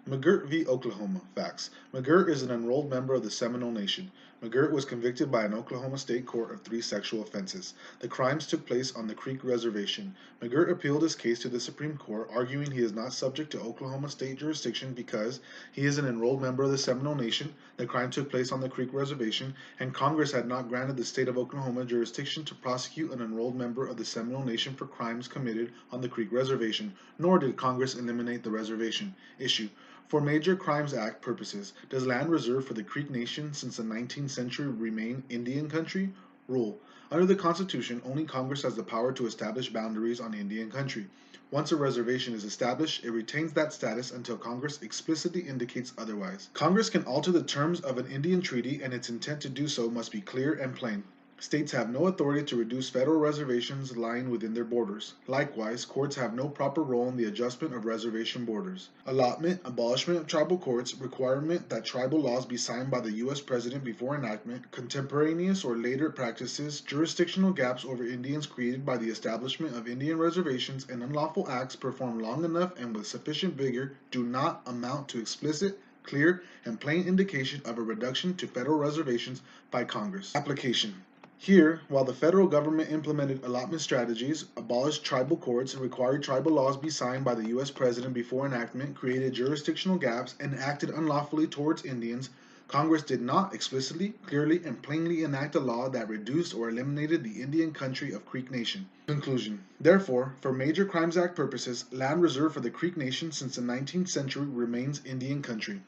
McGirt v. Oklahoma. Facts. McGirt is an enrolled member of the Seminole Nation. McGirt was convicted by an Oklahoma state court of 3 sexual offenses. The crimes took place on the Creek Reservation. McGirt appealed his case to the Supreme Court, arguing he is not subject to Oklahoma state jurisdiction because he is an enrolled member of the Seminole Nation, the crime took place on the Creek Reservation, and Congress had not granted the state of Oklahoma jurisdiction to prosecute an enrolled member of the Seminole Nation for crimes committed on the Creek Reservation, nor did Congress eliminate the reservation. Issue. For Major Crimes Act purposes, does land reserved for the Creek Nation since the 19th century remain Indian country? Rule. Under the Constitution, only Congress has the power to establish boundaries on Indian country. Once a reservation is established, it retains that status until Congress explicitly indicates otherwise. Congress can alter the terms of an Indian treaty, and its intent to do so must be clear and plain. States have no authority to reduce federal reservations lying within their borders. Likewise, courts have no proper role in the adjustment of reservation borders. Allotment, abolishment of tribal courts, requirement that tribal laws be signed by the U.S. President before enactment, contemporaneous or later practices, jurisdictional gaps over Indians created by the establishment of Indian reservations, and unlawful acts performed long enough and with sufficient vigor do not amount to explicit, clear, and plain indication of a reduction to federal reservations by Congress. Application. Here, while the federal government implemented allotment strategies, abolished tribal courts, required tribal laws be signed by the U.S. President before enactment, created jurisdictional gaps, and acted unlawfully towards Indians, Congress did not explicitly, clearly, and plainly enact a law that reduced or eliminated the Indian country of Creek Nation. Conclusion. Therefore, for Major Crimes Act purposes, land reserved for the Creek Nation since the 19th century remains Indian country.